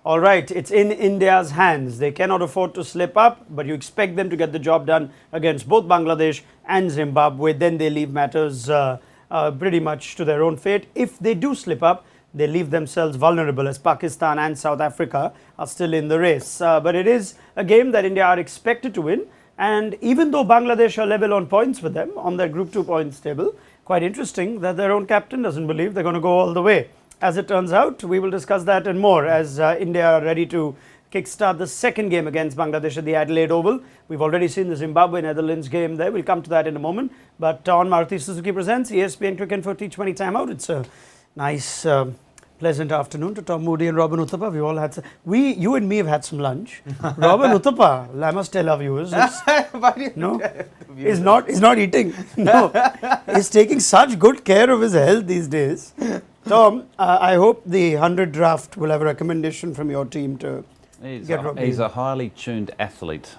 all right, it's in India's hands. They cannot afford to slip up, but you expect them to get the job done against both Bangladesh and Zimbabwe. Then they leave matters pretty much to their own fate. If they do slip up, they leave themselves vulnerable, as Pakistan and South Africa are still in the race. But it is a game that India are expected to win. And even though Bangladesh are level on points with them on their Group 2 points table, quite interesting that their own captain doesn't believe they're going to go all the way. As it turns out, we will discuss that and more as India are ready to kickstart the second game against Bangladesh at the Adelaide Oval. We've already seen the Zimbabwe-Netherlands game there. We'll come to that in a moment. But on Maruti Suzuki Presents ESPN Cricket for T20 Timeout, it's a nice, pleasant afternoon to Tom Moody and Robin Uthappa. We all had some, you and me have had some lunch. Robin Uthappa, I must tell our viewers, he's not eating. No, he's taking such good care of his health these days. Tom, I hope the 100 draft will have a recommendation from your team to get Robin. He's a highly tuned athlete.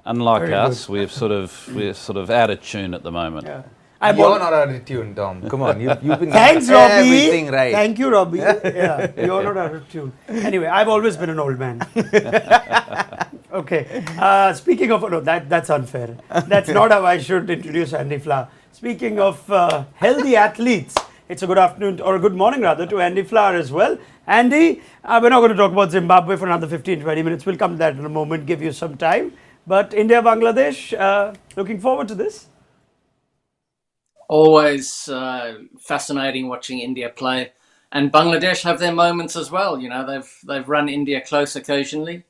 Unlike us, we're sort of out of tune at the moment. Yeah. You're not out of tune, Tom. Come on, you've been Thanks, Robbie. Everything right. Thank you, Robbie. Yeah, you're not out of tune. Anyway, I've always been an old man. Okay. Speaking of, no, that's unfair. That's not how I should introduce Andy Flower. Speaking of healthy athletes, it's a good afternoon, or a good morning rather, to Andy Flower as well. Andy, we're not going to talk about Zimbabwe for another 15-20 minutes. We'll come to that in a moment, give you some time. But India-Bangladesh, looking forward to this? Always fascinating watching India play, and Bangladesh have their moments as well. You know, they've run India close occasionally,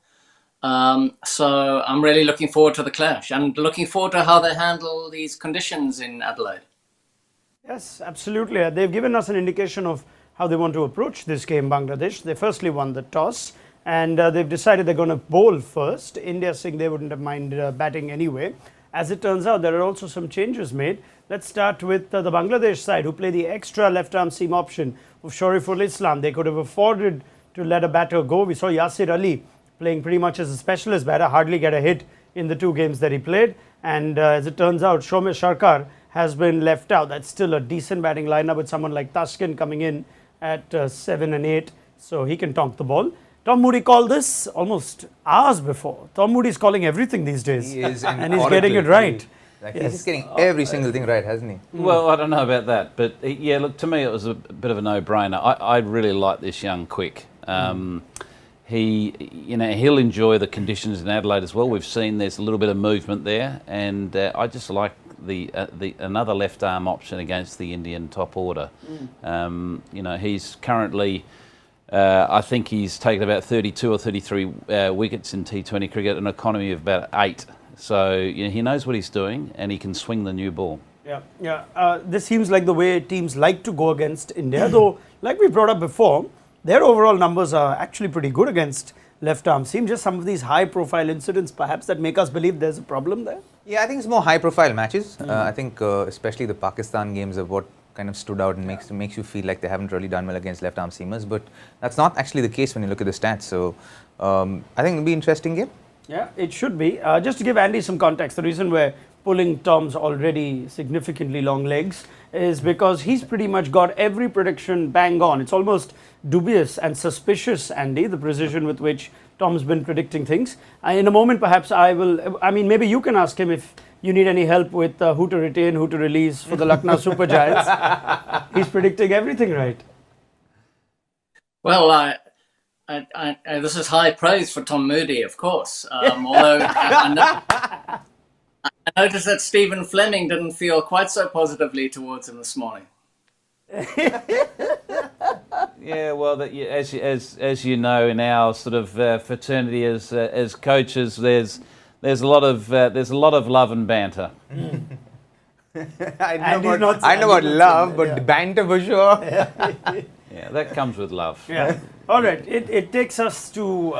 so I'm really looking forward to the clash and looking forward to how they handle these conditions in Adelaide. Yes, absolutely. They've given us an indication of how they want to approach this game. Bangladesh, they firstly won the toss, and they've decided they're going to bowl first. India saying they wouldn't have mind batting anyway. As it turns out, there are also some changes made. Let's start with the Bangladesh side, who play the extra left-arm seam option of Shoriful Islam. They could have afforded to let a batter go. We saw Yasir Ali playing pretty much as a specialist batter, hardly get a hit in the 2 games that he played. And as it turns out, Shomesh Sarkar has been left out. That's still a decent batting lineup with someone like Tashkent coming in at 7 and 8, so he can tonk the ball. Tom Moody called this almost hours before. Tom Moody's calling everything these days. He is and he's getting it right. Like yes. He's getting every single thing right, hasn't he? Well, I don't know about that, but yeah, look, to me it was a bit of a no-brainer. I really like this young quick. He'll enjoy the conditions in Adelaide as well. We've seen there's a little bit of movement there, and I just like the another left arm option against the Indian top order. He's currently. I think he's taken about 32 or 33 wickets in T20 cricket, an economy of about 8. So he knows what he's doing, and he can swing the new ball. Yeah. This seems like the way teams like to go against India, though, like we brought up before, their overall numbers are actually pretty good against left-arm seam. Just some of these high-profile incidents, perhaps, that make us believe there's a problem there. Yeah, I think it's more high-profile matches. I think especially the Pakistan games are what kind of stood out and makes you feel like they haven't really done well against left-arm seamers. But that's not actually the case when you look at the stats. So I think it'll be an interesting game. Yeah, it should be. Just to give Andy some context, the reason we're pulling Tom's already significantly long legs is because he's pretty much got every prediction bang on. It's almost dubious and suspicious, Andy, the precision with which Tom's been predicting things. In a moment, perhaps maybe you can ask him if you need any help with who to retain, who to release for the Lucknow Super Giants. He's predicting everything right. Well, this is high praise for Tom Moody, of course. Although I noticed that Stephen Fleming didn't feel quite so positively towards him this morning. Yeah, well, as you know, in our sort of fraternity as coaches, there's a lot of love and banter. I know about love, but banter for sure. Yeah, that comes with love. Yeah. All right. It takes us to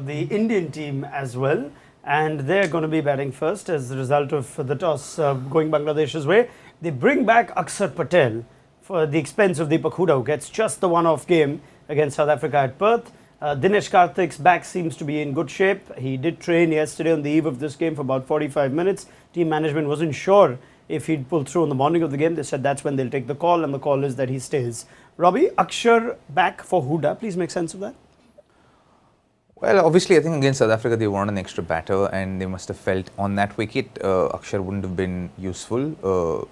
the Indian team as well. And they're going to be batting first as a result of the toss going Bangladesh's way. They bring back Akshar Patel for the expense of Deepak Hooda, who gets just the one-off game against South Africa at Perth. Dinesh Karthik's back seems to be in good shape. He did train yesterday on the eve of this game for about 45 minutes. Team management wasn't sure if he'd pull through on the morning of the game. They said that's when they'll take the call, and the call is that he stays. Robbie, Akshar back for Hooda. Please make sense of that. Well, obviously, I think against South Africa, they want an extra batter, and they must have felt on that wicket, Akshar wouldn't have been useful.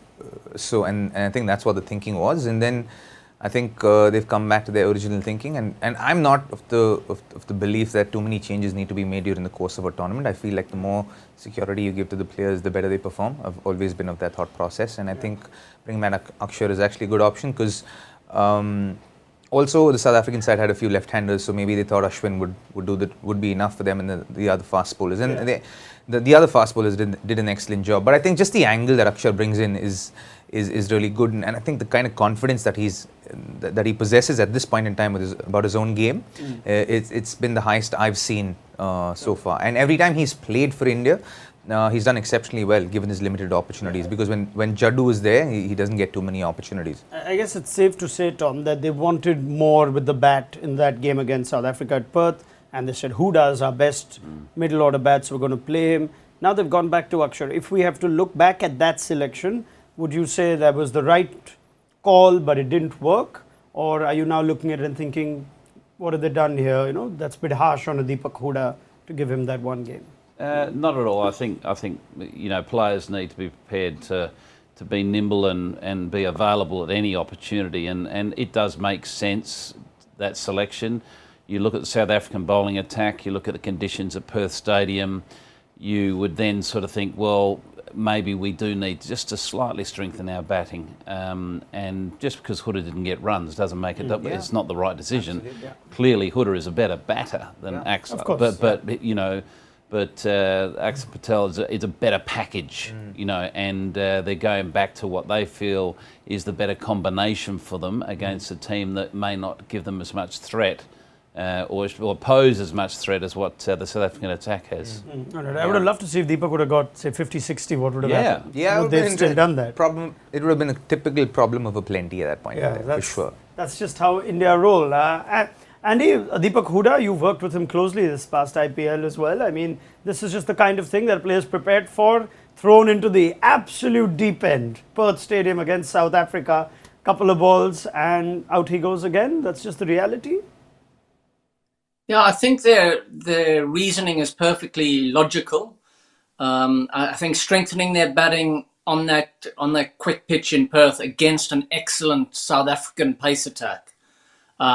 And I think that's what the thinking was. And then I think they've come back to their original thinking. And I'm not of the belief that too many changes need to be made during the course of a tournament. I feel like the more security you give to the players, the better they perform. I've always been of that thought process. And I think bringing back Akshar is actually a good option because also the South African side had a few left-handers, so maybe they thought Ashwin would be enough for them and the other fast bowlers. And the other fast bowlers did an excellent job. But I think just the angle that Akshar brings in is really good, and I think the kind of confidence that he possesses at this point in time about his own game, it's been the highest I've seen so far. And every time he's played for India, he's done exceptionally well given his limited opportunities, because when Jaddu is there, he doesn't get too many opportunities. I guess it's safe to say, Tom, that they wanted more with the bat in that game against South Africa at Perth, and they said, Huda's our best middle order bat, so we're going to play him. Now they've gone back to Akshar. If we have to look back at that selection, would you say that was the right call but it didn't work? Or are you now looking at it and thinking, what have they done here? You know, that's a bit harsh on Deepak Huda to give him that one game. Not at all. I think players need to be prepared to be nimble and be available at any opportunity, and it does make sense, that selection. You look at the South African bowling attack, you look at the conditions at Perth Stadium, you would then sort of think, well, maybe we do need just to slightly strengthen our batting, and just because Huda didn't get runs doesn't make it. It's not the right decision. Clearly, Huda is a better batter than Axar, of course. But Axar Patel is a better package, and they're going back to what they feel is the better combination for them against a team that may not give them as much threat or pose as much threat as what the South African attack has. I would have loved to see if Deepak would have got, say, 50-60, what would have happened? Yeah, they've still done that. It would have been a typical problem of a plenty at that point, for sure. That's just how India roll. Andy, Deepak Huda, you've worked with him closely this past IPL as well. I mean, this is just the kind of thing that players prepared for, thrown into the absolute deep end. Perth Stadium against South Africa, couple of balls and out he goes again. That's just the reality. Yeah, I think their reasoning is perfectly logical. I think strengthening their batting on that quick pitch in Perth against an excellent South African pace attack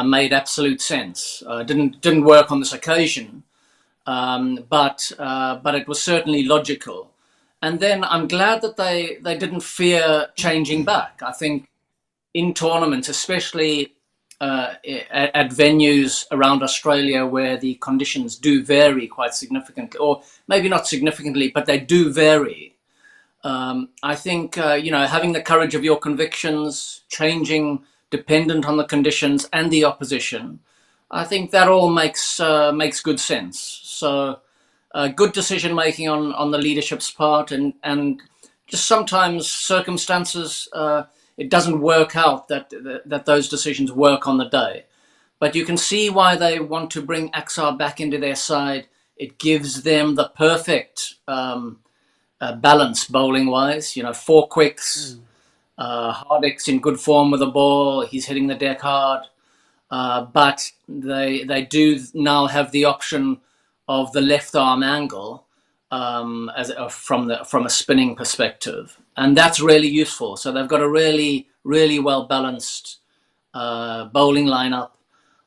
made absolute sense. Didn't work on this occasion, but it was certainly logical. And then I'm glad that they didn't fear changing back. I think in tournaments, especially at venues around Australia where the conditions do vary quite significantly, or maybe not significantly, but they do vary. I think having the courage of your convictions, changing dependent on the conditions and the opposition, I think that all makes good sense. So good decision making on the leadership's part, and just sometimes circumstances it doesn't work out that those decisions work on the day. But you can see why they want to bring Axar back into their side. It gives them the perfect balance bowling wise. 4 quicks. Hardwick's in good form with the ball. He's hitting the deck hard. But they do now have the option of the left arm angle from a spinning perspective. And that's really useful. So they've got a really, really well balanced bowling lineup,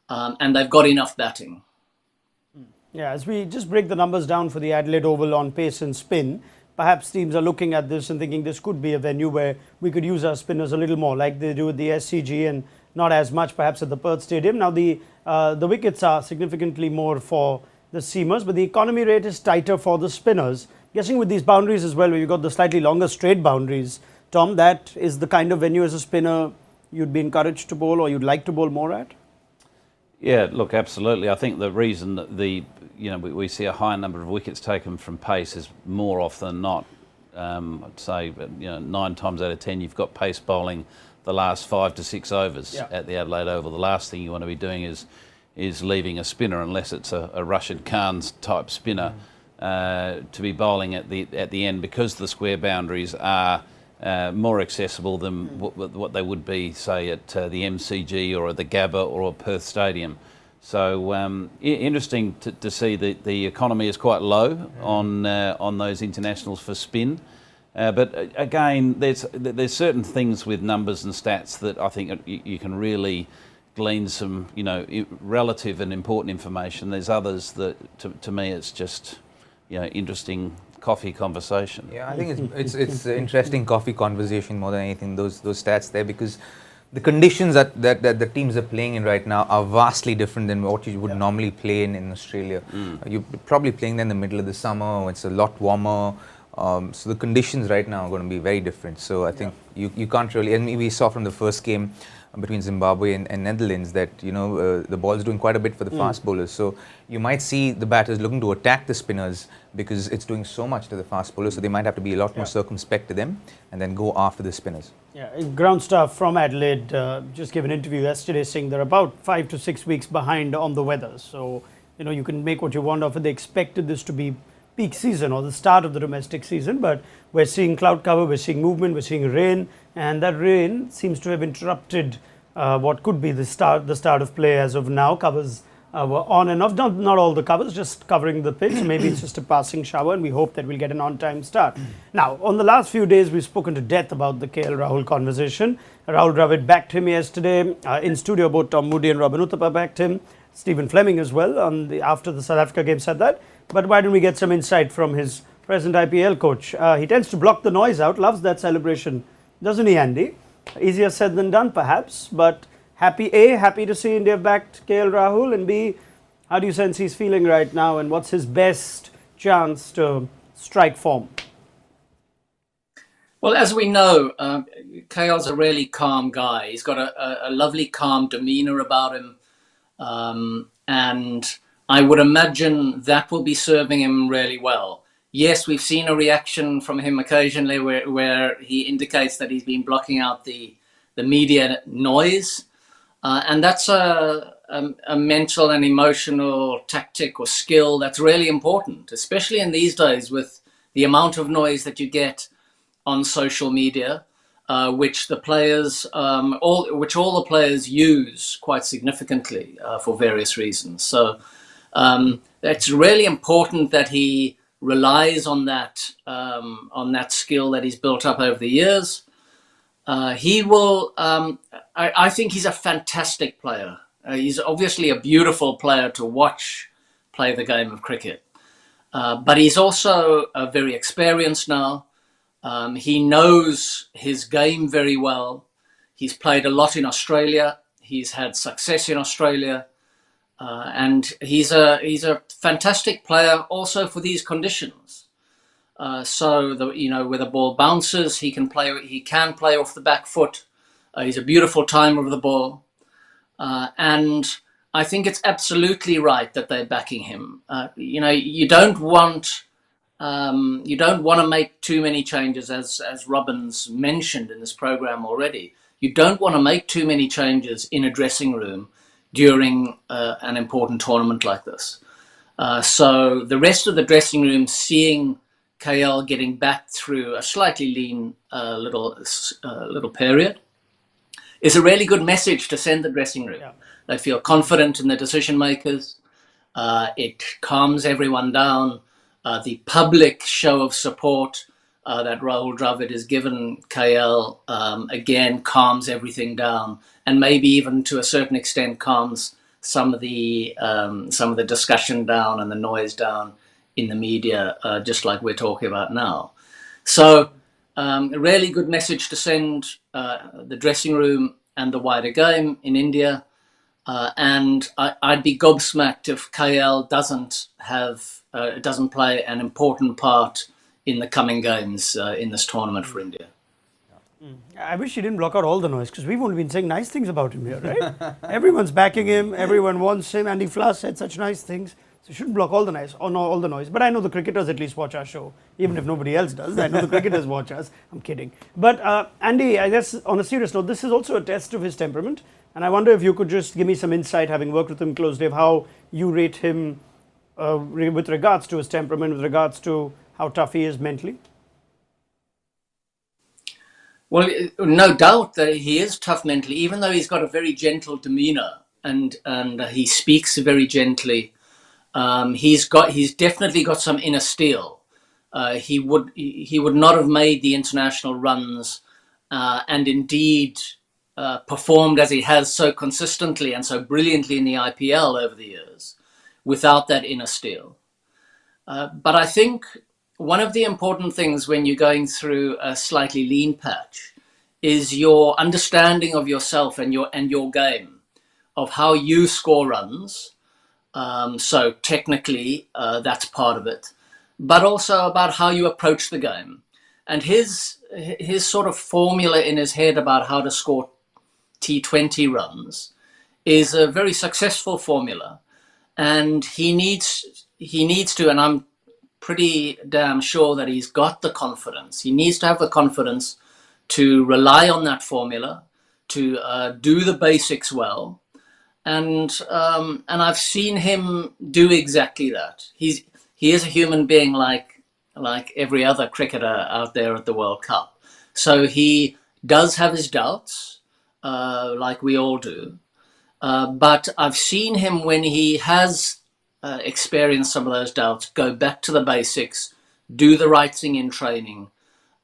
and they've got enough batting. Yeah, as we just break the numbers down for the Adelaide Oval on pace and spin, perhaps teams are looking at this and thinking this could be a venue where we could use our spinners a little more, like they do with the SCG, and not as much perhaps at the Perth Stadium. Now the wickets are significantly more for the seamers, but the economy rate is tighter for the spinners. Guessing with these boundaries as well, where you've got the slightly longer straight boundaries, Tom, that is the kind of venue as a spinner you'd be encouraged to bowl or you'd like to bowl more at? Yeah, look, absolutely. I think the reason that we see a high number of wickets taken from pace is more often than not. I'd say 9 times out of 10 you've got pace bowling the last 5 to 6 overs at the Adelaide Oval. The last thing you want to be doing is leaving a spinner, unless it's a Rashid Khan's type spinner, to be bowling at the end, because the square boundaries are more accessible than what they would be, say, at the MCG or at the Gabba or at Perth Stadium. So interesting to see that the economy is quite low on those internationals for spin. But again, there's certain things with numbers and stats that I think you can really glean some, relative and important information. There's others that, to me, it's just, interesting coffee conversation. Yeah, I think it's an interesting coffee conversation more than anything. Those stats there, because the conditions that the teams are playing in right now are vastly different than what you would normally play in Australia. You're probably playing there in the middle of the summer. It's a lot warmer. So the conditions right now are going to be very different. So I think you can't really, and we saw from the first game between Zimbabwe and Netherlands that the ball is doing quite a bit for the fast bowlers. So you might see the batters looking to attack the spinners because it's doing so much to the fast bowlers. So they might have to be a lot more circumspect to them and then go after the spinners. Yeah, ground staff from Adelaide just gave an interview yesterday saying they're about 5 to 6 weeks behind on the weather. So you can make what you want of it. They expected this to be peak season or the start of the domestic season, but we're seeing cloud cover, we're seeing movement, we're seeing rain, and that rain seems to have interrupted what could be the start of play as of now. Covers were on and off, not all the covers, just covering the pitch. Maybe it's just a passing shower, and we hope that we'll get an on-time start. Now, on the last few days, we've spoken to death about the KL Rahul conversation. Rahul Dravid backed him yesterday. In studio, both Tom Moody and Robin Uthappa backed him. Stephen Fleming as well after the South Africa game said that. But why don't we get some insight from his present IPL coach? He tends to block the noise out, loves that celebration, doesn't he, Andy? Easier said than done, perhaps, but happy to see India backed KL Rahul, and B, how do you sense he's feeling right now, and what's his best chance to strike form? Well, as we know, KL's a really calm guy. He's got a lovely, calm demeanour about him, and I would imagine that will be serving him really well. Yes, we've seen a reaction from him occasionally where he indicates that he's been blocking out the media noise. And that's a mental and emotional tactic or skill that's really important, especially in these days with the amount of noise that you get on social media, which the players, all the players use quite significantly for various reasons. So it's really important that he relies on that skill that he's built up over the years. He will. I think he's a fantastic player. He's obviously a beautiful player to watch play the game of cricket, but he's also very experienced now. He knows his game very well. He's played a lot in Australia. He's had success in Australia. And he's a fantastic player also for these conditions. So where the ball bounces, he can play off the back foot. He's a beautiful timer of the ball, and I think it's absolutely right that they're backing him. You don't want to make too many changes, as Robin's mentioned in this program already. You don't want to make too many changes in a dressing room during an important tournament like this. So the rest of the dressing room seeing KL getting back through a slightly lean little period is a really good message to send the dressing room. Yeah. They feel confident in the decision makers. It calms everyone down. The public show of support that Rahul Dravid has given KL again calms everything down, and maybe even to a certain extent calms some of the discussion down and the noise down in the media, just like we're talking about now. So a really good message to send the dressing room and the wider game in India. And I'd be gobsmacked if KL doesn't play an important part in the coming games in this tournament for India. I wish he didn't block out all the noise, because we've only been saying nice things about him here, right? Everyone's backing him, everyone wants him. Andy Floss said such nice things. So you shouldn't block all the noise. But I know the cricketers at least watch our show, even if nobody else does. I know the cricketers watch us. I'm kidding. But Andy, I guess on a serious note, this is also a test of his temperament. And I wonder if you could just give me some insight, having worked with him closely, of how you rate him with regards to his temperament, with regards to how tough he is mentally. Well, no doubt that he is tough mentally, even though he's got a very gentle demeanour and he speaks very gently. He's definitely got some inner steel. He would not have made the international runs, and indeed performed as he has so consistently and so brilliantly in the IPL over the years, without that inner steel. But I think one of the important things when you're going through a slightly lean patch is your understanding of yourself and your game, of how you score runs. So technically, that's part of it, but also about how you approach the game. And his sort of formula in his head about how to score T20 runs is a very successful formula, and he needs to, and I'm pretty damn sure that he's got the confidence. He needs to have the confidence to rely on that formula, to do the basics well, and I've seen him do exactly that. He is a human being like every other cricketer out there at the World Cup. So he does have his doubts, like we all do. But I've seen him, when he has experienced some of those doubts, go back to the basics, do the right thing in training,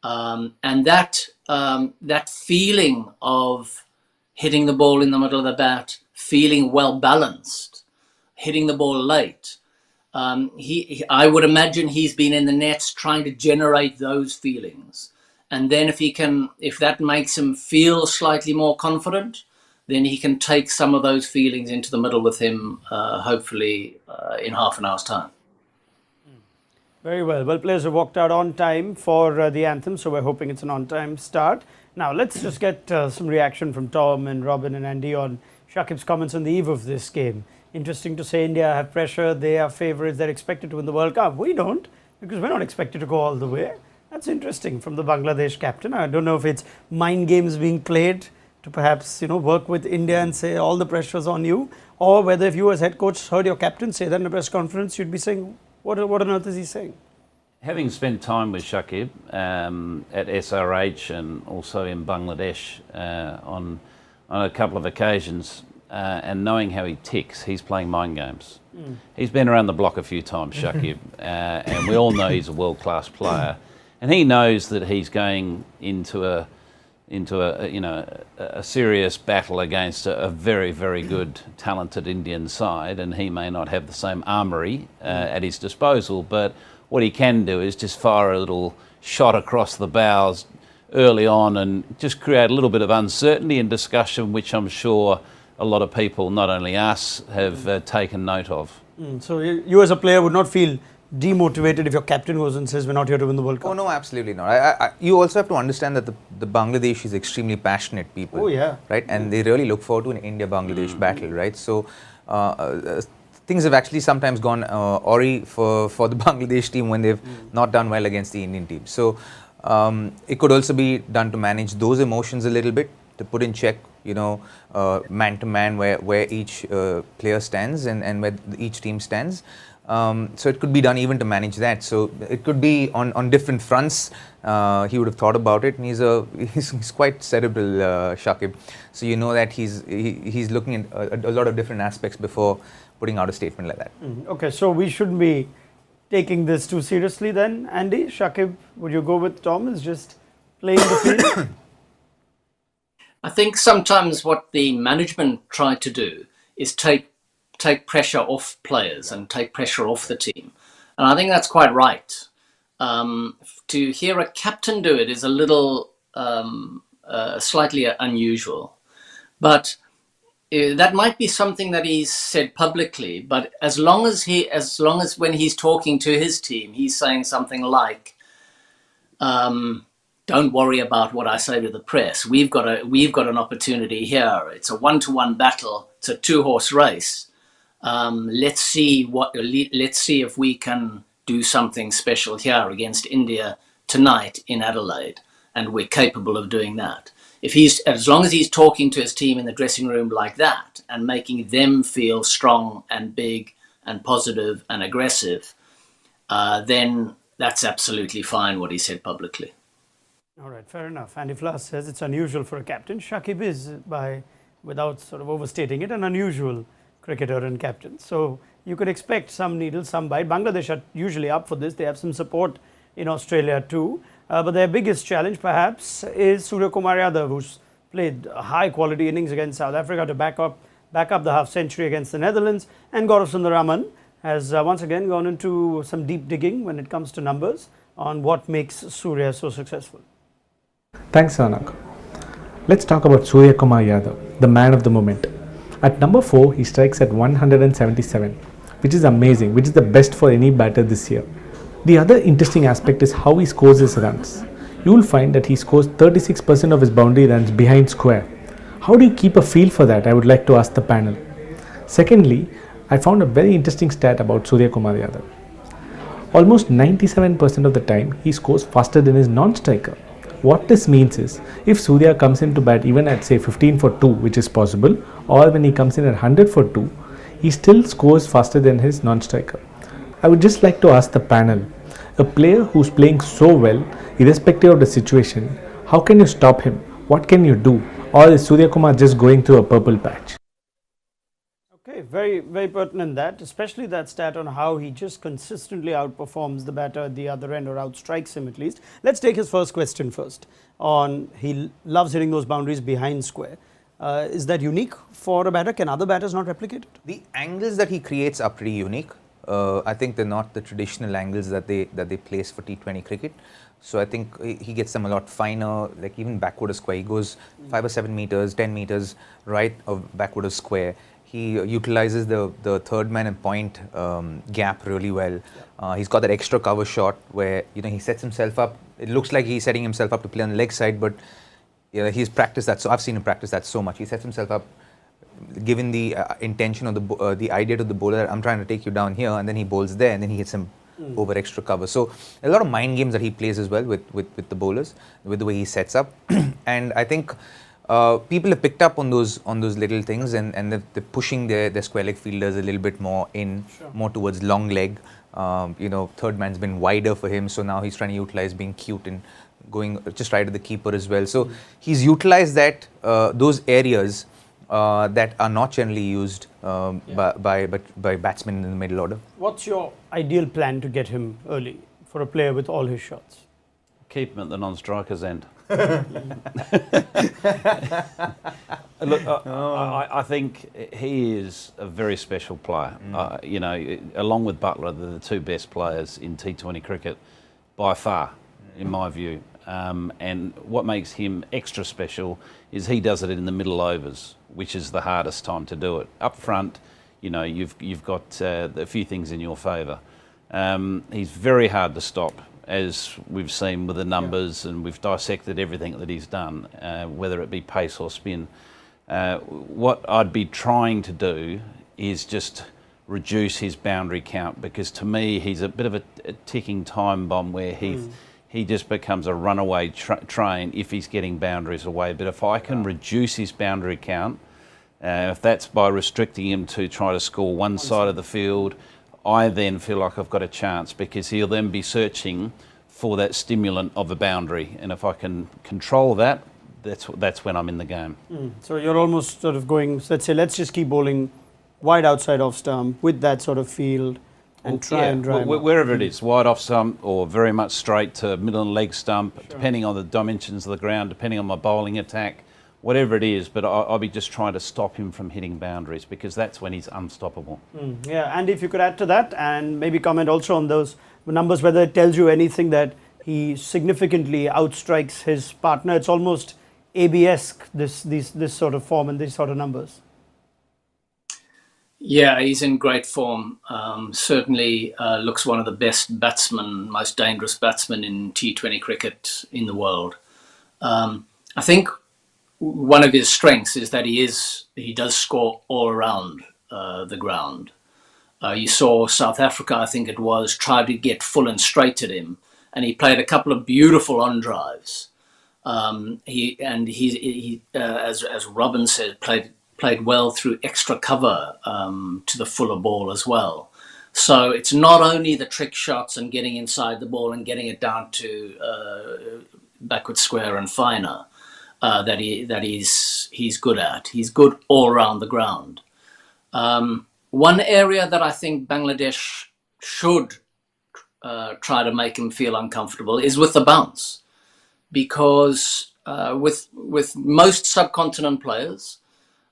and that feeling of hitting the ball in the middle of the bat, feeling well balanced, hitting the ball late. I would imagine he's been in the nets trying to generate those feelings, and then if that makes him feel slightly more confident, then he can take some of those feelings into the middle with him, hopefully in half an hour's time. Very well. Well, players have walked out on time for the anthem, so we're hoping it's an on-time start. Now, let's just get some reaction from Tom and Robin and Andy on Shakib's comments on the eve of this game. Interesting to say India have pressure, they are favourites, they're expected to win the World Cup. We don't, because we're not expected to go all the way. That's interesting from the Bangladesh captain. I don't know if it's mind games being played to perhaps, work with India and say all the pressure's on you, or whether if you as head coach heard your captain say that in a press conference, you'd be saying, what on earth is he saying? Having spent time with Shakib at SRH and also in Bangladesh on a couple of occasions, and knowing how he ticks, he's playing mind games. He's been around the block a few times, Shakib, and we all know he's a world-class player, and he knows that he's going into a serious battle against a very, very good, talented Indian side, and he may not have the same armoury at his disposal, but what he can do is just fire a little shot across the bows early on and just create a little bit of uncertainty and discussion, which I'm sure a lot of people, not only us, have taken note of. So you as a player would not feel demotivated if your captain goes and says we're not here to win the World Cup? Oh no, absolutely not. You also have to understand that the Bangladesh is extremely passionate people. Oh yeah. Right, and they really look forward to an India-Bangladesh battle, right? So things have actually sometimes gone awry for the Bangladesh team when they've not done well against the Indian team. So it could also be done to manage those emotions a little bit, to put in check, man to man where each player stands and where each team stands. So it could be done even to manage that. So it could be on different fronts. He would have thought about it, and he's quite cerebral, Shakib. So you know that he's looking at a lot of different aspects before putting out a statement like that. Okay, so we shouldn't be taking this too seriously then, Andy. Shakib, would you go with Tom as just playing the field? I think sometimes what the management tried to do is take pressure off players and take pressure off the team. And I think that's quite right. To hear a captain do it is a little slightly unusual. But that might be something that he's said publicly. But as long as when he's talking to his team, he's saying something like, don't worry about what I say to the press. We've got an opportunity here. It's a 1-to-1 battle. It's a 2-horse race. Let's see if we can do something special here against India tonight in Adelaide, and we're capable of doing that. As long as he's talking to his team in the dressing room like that and making them feel strong and big and positive and aggressive, then that's absolutely fine what he said publicly. All right, fair enough. Andy Flass says it's unusual for a captain. Shakib is, by without sort of overstating it, an unusual cricketer and captain. So you could expect some needle, some bite. Bangladesh are usually up for this. They have some support in Australia too. But their biggest challenge perhaps is Surya Kumar Yadav, who's played high quality innings against South Africa to back up the half century against the Netherlands. And Gaurav Sundararaman has once again gone into some deep digging when it comes to numbers on what makes Surya so successful. Thanks, Raunak. Let's talk about Surya Kumar Yadav, the man of the moment. At number 4, he strikes at 177, which is amazing, which is the best for any batter this year. The other interesting aspect is how he scores his runs. You will find that he scores 36% of his boundary runs behind square. How do you keep a feel for that? I would like to ask the panel. Secondly, I found a very interesting stat about Surya Kumar Yadav. Almost 97% of the time, he scores faster than his non-striker. What this means is, if Surya comes into bat even at say 15 for 2, which is possible, or when he comes in at 100 for 2, he still scores faster than his non-striker. I would just like to ask the panel, a player who's playing so well, irrespective of the situation, how can you stop him? What can you do? Or is Surya Kumar just going through a purple patch? Okay, very, very pertinent that, especially that stat on how he just consistently outperforms the batter at the other end or outstrikes him at least. Let's take his first question first on he loves hitting those boundaries behind square. Is that unique for a batter? Can other batters not replicate it? The angles that he creates are pretty unique. I think they're not the traditional angles that they place for T20 cricket. So I think he gets them a lot finer, like even backward of square. He goes 5 or 7 meters, 10 meters right of backward of square. He utilizes the third man and point gap really well. He's got that extra cover shot where he sets himself up. It looks like he's setting himself up to play on the leg side, but he's practiced that. So I've seen him practice that so much. He sets himself up, given the intention of the idea to the bowler, I'm trying to take you down here, and then he bowls there, and then he hits him over extra cover. So a lot of mind games that he plays as well with the bowlers, with the way he sets up, and I think. People have picked up on those little things, and they're pushing their square leg fielders a little bit more in, more towards long leg. Third man's been wider for him, so now he's trying to utilize being cute and going just right at the keeper as well. So he's utilized that those areas that are not generally used by batsmen in the middle order. What's your ideal plan to get him early for a player with all his shots? Keep him at the non-striker's end. Look, I think he is a very special player. Along with Butler, they're the two best players in T20 cricket by far, in my view. And what makes him extra special is he does it in the middle overs, which is the hardest time to do it. Up front, you've got a few things in your favour. He's very hard to stop, as we've seen with the numbers, and we've dissected everything that he's done, whether it be pace or spin. What I'd be trying to do is just reduce his boundary count, because to me he's a bit of a ticking time bomb where he just becomes a runaway train if he's getting boundaries away. But if I can reduce his boundary count, if that's by restricting him to try to score one side of the field, I then feel like I've got a chance, because he'll then be searching for that stimulant of a boundary, and if I can control that, that's when I'm in the game. So you're almost sort of going, let's just keep bowling wide outside off stump with that sort of field and try and drive wherever it is, wide off stump or very much straight to middle and leg stump, depending on the dimensions of the ground, depending on my bowling attack, whatever it is, but I'll be just trying to stop him from hitting boundaries, because that's when he's unstoppable. Yeah, and if you could add to that and maybe comment also on those numbers, whether it tells you anything that he significantly outstrikes his partner. It's almost AB-esque, this sort of form and these sort of numbers. Yeah, he's in great form. Certainly looks one of the best batsmen, most dangerous batsmen in T20 cricket in the world. I think one of his strengths is that he does score all around the ground. You saw South Africa, I think it was, try to get full and straight at him, and he played a couple of beautiful on drives. He as Robin said, played well through extra cover to the fuller ball as well. So it's not only the trick shots and getting inside the ball and getting it down to backward square and finer. he's good at. He's good all around the ground. One area that I think Bangladesh should try to make him feel uncomfortable is with the bounce, because with most subcontinent players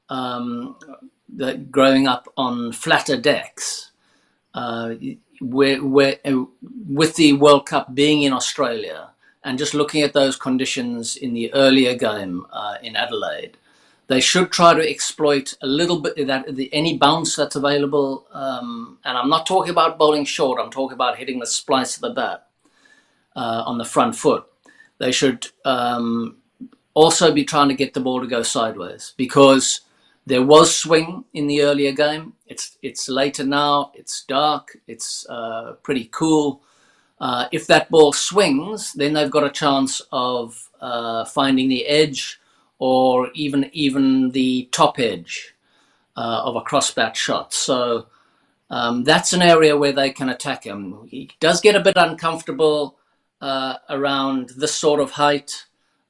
that growing up on flatter decks, where with the World Cup being in Australia and just looking at those conditions in the earlier game in Adelaide, they should try to exploit a little bit any bounce that's available. And I'm not talking about bowling short. I'm talking about hitting the splice of the bat on the front foot. They should also be trying to get the ball to go sideways, because there was swing in the earlier game. It's later now. It's dark. It's pretty cool. If that ball swings, then they've got a chance of finding the edge, or even the top edge of a cross-bat shot. So that's an area where they can attack him. He does get a bit uncomfortable around this sort of height,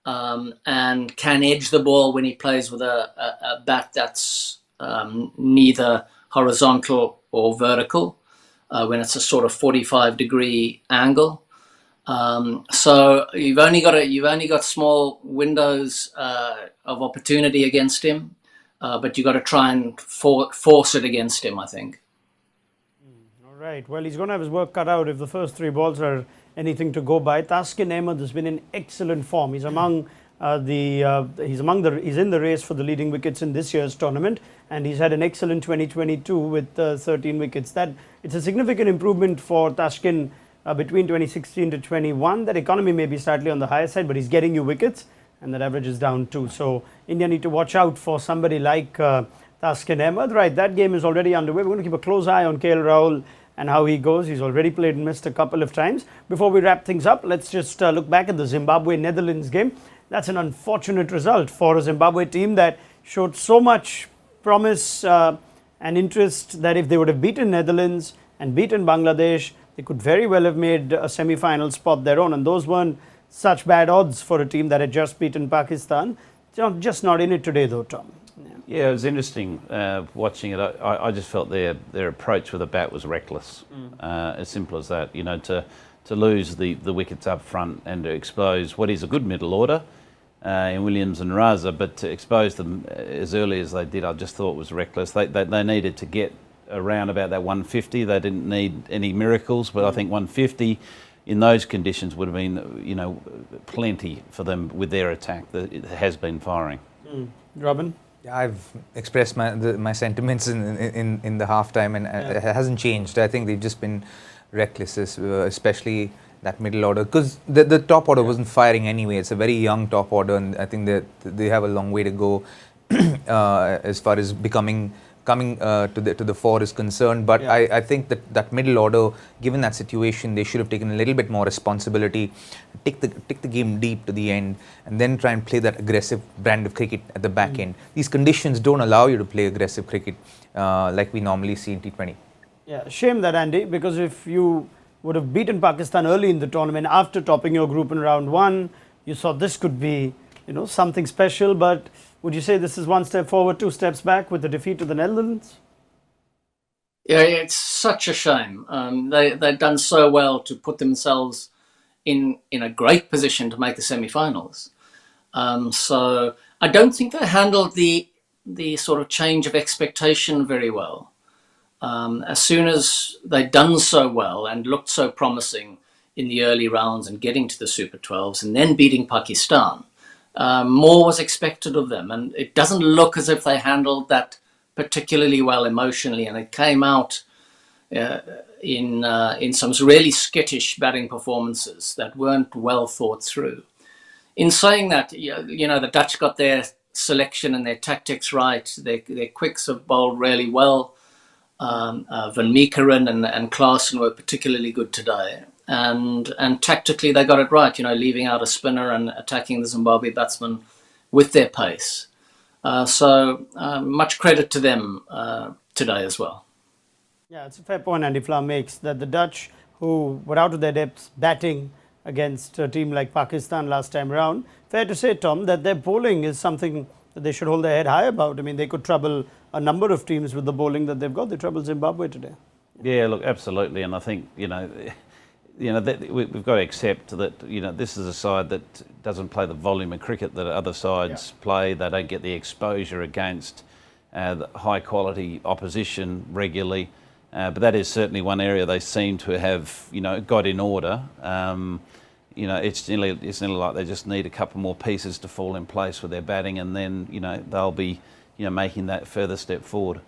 and can edge the ball when he plays with a bat that's neither horizontal or vertical, when it's a sort of 45-degree angle. So you've only got small windows of opportunity against him, but you've got to try and force it against him, I think. All right. Well, he's going to have his work cut out if the first three balls are anything to go by. Taskin Ahmed has been in excellent form. He's he's in the race for the leading wickets in this year's tournament, and he's had an excellent 2022 with 13 wickets. It's a significant improvement for Taskin between 2016 to 21. That economy may be slightly on the higher side, but he's getting you wickets, and that average is down too. So India need to watch out for somebody like Taskin Ahmed. Right, that game is already underway. We're going to keep a close eye on KL Rahul and how he goes. He's already played and missed a couple of times. Before we wrap things up, let's just look back at the Zimbabwe-Netherlands game. That's an unfortunate result for a Zimbabwe team that showed so much promise and interest that if they would have beaten Netherlands and beaten Bangladesh, they could very well have made a semi-final spot their own. And those weren't such bad odds for a team that had just beaten Pakistan. Just not in it today though, Tom. Yeah, it was interesting watching it. I just felt their approach with the bat was reckless. As simple as that. You know, to lose the wickets up front and to expose what is a good middle order in Williams and Raza, but to expose them as early as they did, I just thought was reckless. They needed to get around about that 150. They didn't need any miracles, but I think 150 in those conditions would have been, you know, plenty for them with their attack that it has been firing. Robin? I've expressed my sentiments in the halftime, and it hasn't changed. I think they've just been reckless, especially that middle order, because the top order wasn't firing anyway. It's a very young top order, and I think that they have a long way to go as far as coming to the fore is concerned. But I think that middle order, given that situation, they should have taken a little bit more responsibility, take the game deep to the end, and then try and play that aggressive brand of cricket at the back end. These conditions don't allow you to play aggressive cricket like we normally see in T20. Yeah, shame that, Andy, because if you would have beaten Pakistan early in the tournament after topping your group in round one, you saw this could be, you know, something special. But would you say this is one step forward, two steps back with the defeat to the Netherlands? Yeah, it's such a shame. They've done so well to put themselves in a great position to make the semi-finals. So I don't think they handled the sort of change of expectation very well. As soon as they'd done so well and looked so promising in the early rounds and getting to the Super 12s and then beating Pakistan, more was expected of them. And it doesn't look as if they handled that particularly well emotionally. And it came out in some really skittish batting performances that weren't well thought through. In saying that, you know, the Dutch got their selection and their tactics right. Their quicks have bowled really well. Van Meekeren and Klaassen were particularly good today, and tactically they got it right, you know, leaving out a spinner and attacking the Zimbabwe batsmen with their pace. So much credit to them today as well. Yeah, it's a fair point Andy Flower makes, that the Dutch, who were out of their depth batting, against a team like Pakistan last time round. Fair to say, Tom, that their bowling is something that they should hold their head high about. I mean, they could trouble a number of teams with the bowling that they've got. They troubled Zimbabwe today. Yeah, look, absolutely, and I think that we've got to accept that this is a side that doesn't play the volume of cricket that other sides play. They don't get the exposure against the high quality opposition regularly, but that is certainly one area they seem to have got in order. It's nearly like they just need a couple more pieces to fall in place with their batting, and then they'll be making that further step forward.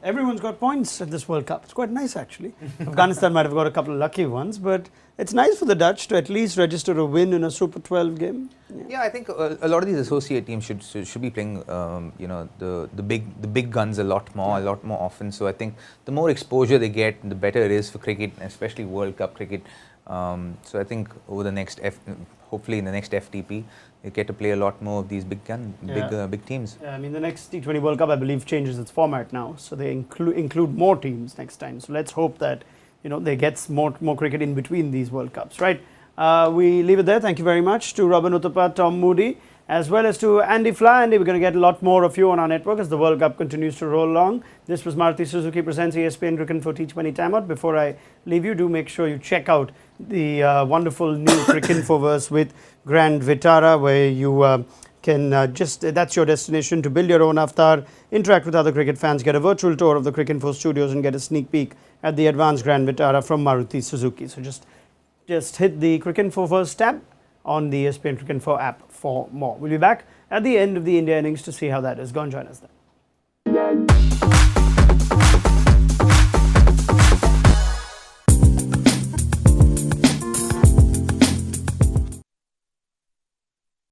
Everyone's got points at this World Cup. It's quite nice, actually. Afghanistan might have got a couple of lucky ones, but it's nice for the Dutch to at least register a win in a Super 12 game. Yeah, I think a lot of these associate teams should be playing, the big guns a lot more often. So I think the more exposure they get, the better it is for cricket, especially World Cup cricket. So I think over the next, hopefully in the next FTP, they get to play a lot more of these big teams. Yeah, I mean, the next T20 World Cup, I believe, changes its format now, so they include more teams next time. So let's hope that they get more cricket in between these World Cups, right? We leave it there. Thank you very much to Robin Uthappa, Tom Moody, as well as to Andy Fly. Andy, we're going to get a lot more of you on our network as the World Cup continues to roll along. This was Maruti Suzuki presents ESPN Cricket for T20 Timeout. Before I leave you, do make sure you check out the wonderful new Cricket Infoverse with Grand Vitara, where you can that's your destination to build your own avatar, interact with other cricket fans, get a virtual tour of the Cricket Info studios, and get a sneak peek at the advanced Grand Vitara from Maruti Suzuki. So just hit the Cricket Infoverse tab on the ESPN Cricket Info app for more. We'll be back at the end of the India innings to see how that is. Go and join us then.